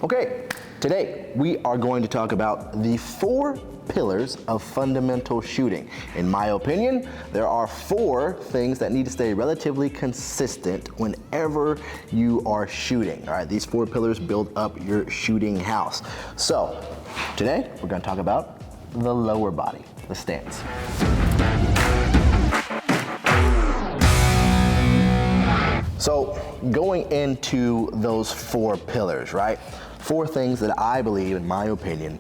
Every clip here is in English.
Okay, today we are going to talk about the 4 pillars of fundamental shooting. In my opinion, there are 4 things that need to stay relatively consistent whenever you are shooting. All right, these 4 pillars build up your shooting house. So today we're going to talk about the lower body, the stance. So going into those 4 pillars, right? 4 things that I believe, in my opinion,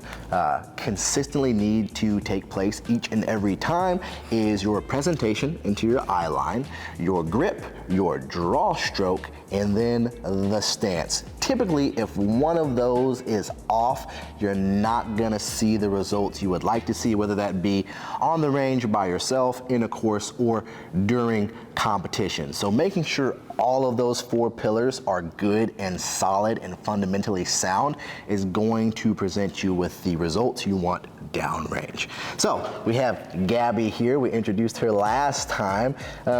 consistently need to take place each and every time is your presentation into your eye line, your grip, your draw stroke, and then the stance. Typically, if one of those is off, you're not gonna see the results you would like to see, whether that be on the range by yourself, in a course, or during competition. So making sure all of those 4 pillars are good and solid and fundamentally sound is going to present you with the results you want downrange. So we have Gabby here. We introduced her last time.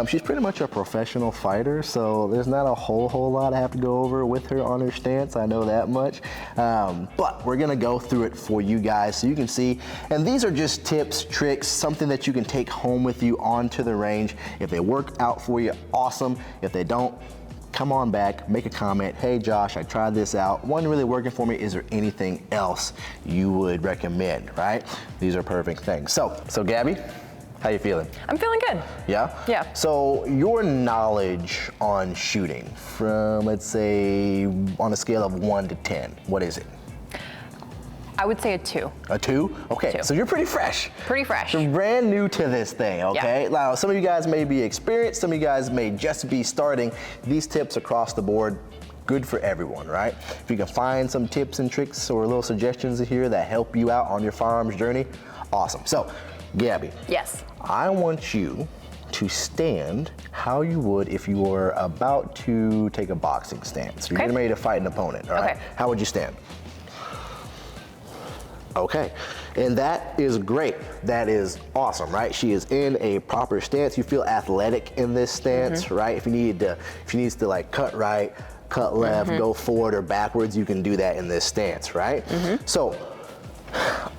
She's pretty much a professional fighter, so there's not a whole lot I have to go over with her on her stance. I know that much. But we're gonna go through it for you guys so you can see. And these are just tips, tricks, something that you can take home with you onto the range. If they work out for you, awesome. If they don't, come on back, make a comment. Hey Josh, I tried this out. Wasn't really working for me. Is there anything else you would recommend, right? These are perfect things. So Gabby, how you feeling? I'm feeling good. Yeah? Yeah. So your knowledge on shooting from, let's say, on a scale of 1 to 10, what is it? I would say a 2. A 2? Okay, 2. So you're pretty fresh. Pretty fresh. You're brand new to this thing, okay? Yeah. Now, some of you guys may be experienced, some of you guys may just be starting. These tips across the board, good for everyone, right? If you can find some tips and tricks or little suggestions here that help you out on your firearms journey, awesome. So, Gabby. Yes. I want you to stand how you would if you were about to take a boxing stance. You're Okay. getting ready to fight an opponent, all right? Okay. How would you stand? Okay, and that is great. That is awesome, right? She is in a proper stance. You feel athletic in this stance, right? If she needs to like cut right, cut left, go forward or backwards, you can do that in this stance, right? So,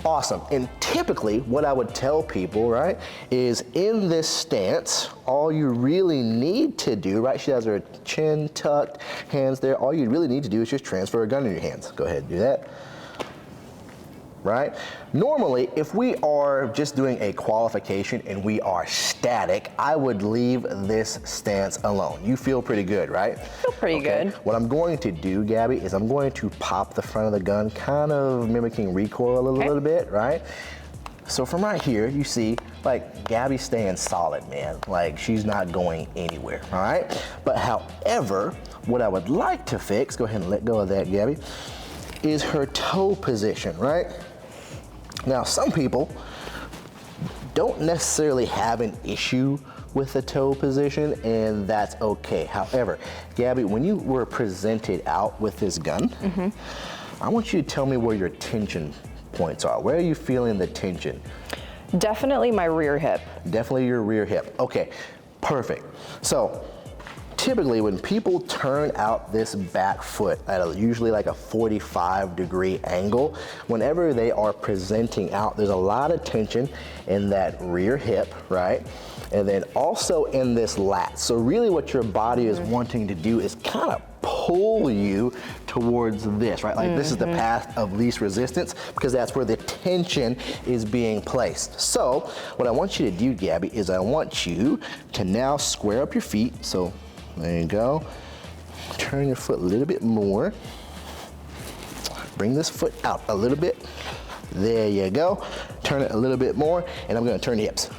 awesome. And typically what I would tell people, right, is in this stance, all you really need to do, right? She has her chin tucked, hands there. All you really need to do is just transfer a gun in your hands. Go ahead and do that. Right? Normally, if we are just doing a qualification and we are static, I would leave this stance alone. You feel pretty good, right? Feel pretty good. What I'm going to do, Gabby, is I'm going to pop the front of the gun, kind of mimicking recoil a little bit, right? So from right here, you see, like, Gabby's staying solid, man. Like, she's not going anywhere, all right? But however, what I would like to fix, go ahead and let go of that, Gabby, is her toe position, right? Now, some people don't necessarily have an issue with the toe position, and that's okay. However, Gabby, when you were presented out with this gun, I want you to tell me where your tension points are. Where are you feeling the tension? Definitely my rear hip. Definitely your rear hip. Okay, perfect. So, typically when people turn out this back foot at usually like a 45-degree angle, whenever they are presenting out, there's a lot of tension in that rear hip, right? And then also in this lat. So really what your body is wanting to do is kind of pull you towards this, right? Like this is the path of least resistance because that's where the tension is being placed. So what I want you to do, Gabby, is I want you to now square up your feet. So there you go. Turn your foot a little bit more. Bring this foot out a little bit. There you go. Turn it a little bit more, and I'm gonna turn the hips.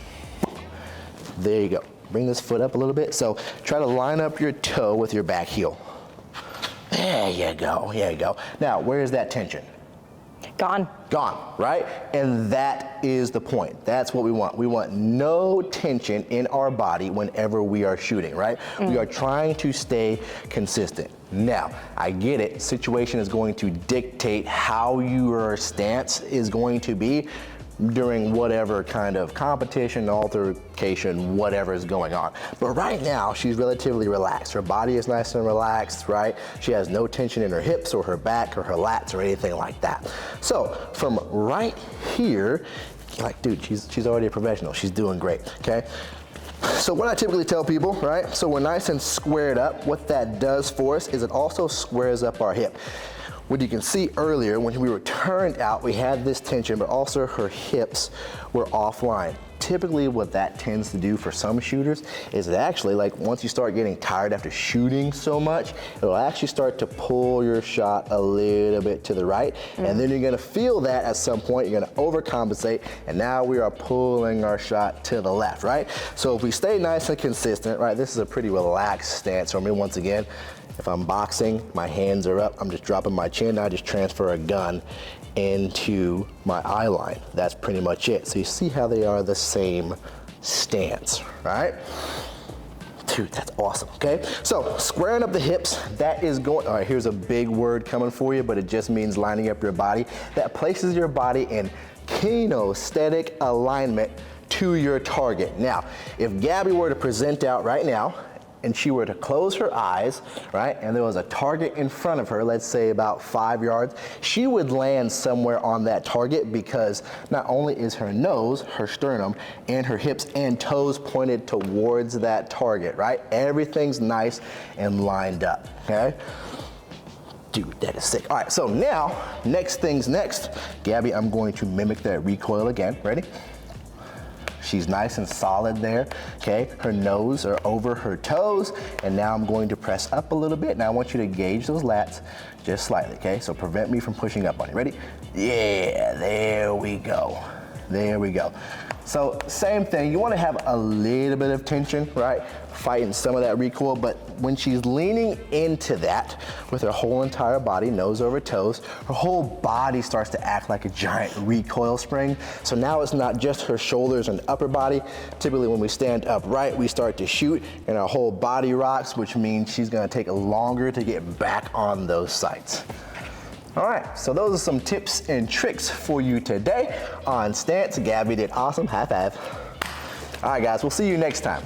There you go. Bring this foot up a little bit. So try to line up your toe with your back heel. There you go, there you go. Now, where is that tension? Gone. Gone, right? And that is the point. That's what we want. We want no tension in our body whenever we are shooting, right? We are trying to stay consistent. Now, I get it. Situation is going to dictate how your stance is going to be. during whatever kind of competition, altercation, whatever is going on. But right now, she's relatively relaxed. Her body is nice and relaxed, right? She has no tension in her hips or her back or her lats or anything like that. So from right here, like, dude, she's already a professional. She's doing great, okay? So what I typically tell people, right? So we're nice and squared up. What that does for us is it also squares up our hip. What you can see earlier, when we were turned out, we had this tension, but also her hips were offline. Typically what that tends to do for some shooters is it actually, like, once you start getting tired after shooting so much, it'll actually start to pull your shot a little bit to the right, and then you're gonna feel that at some point, you're gonna overcompensate, and now we are pulling our shot to the left, right? So if we stay nice and consistent, right, this is a pretty relaxed stance for me. Once again, if I'm boxing, my hands are up, I'm just dropping my chin, I just transfer a gun into my eye line. That's pretty much it. So you see how they are the same stance, right? Dude, that's awesome, okay? So squaring up the hips, that is going, all right, here's a big word coming for you, but it just means lining up your body. That places your body in kinesthetic alignment to your target. Now, if Gabby were to present out right now, and she were to close her eyes, right, and there was a target in front of her, let's say about 5 yards, she would land somewhere on that target because not only is her nose, her sternum, and her hips and toes pointed towards that target, right? Everything's nice and lined up, okay? Dude, that is sick. All right, so now, next things next. Gabby, I'm going to mimic that recoil again. Ready? She's nice and solid there, okay? Her nose are over her toes, and now I'm going to press up a little bit. Now I want you to gauge those lats just slightly, okay? So prevent me from pushing up on you. Ready? Yeah, there we go. There we go. So same thing, you wanna have a little bit of tension, right? Fighting some of that recoil, but when she's leaning into that with her whole entire body, nose over toes, her whole body starts to act like a giant recoil spring. So now it's not just her shoulders and upper body. Typically when we stand upright, we start to shoot and our whole body rocks, which means she's gonna take longer to get back on those sights. All right, so those are some tips and tricks for you today on stance. Gabby did awesome, high five. All right guys, we'll see you next time.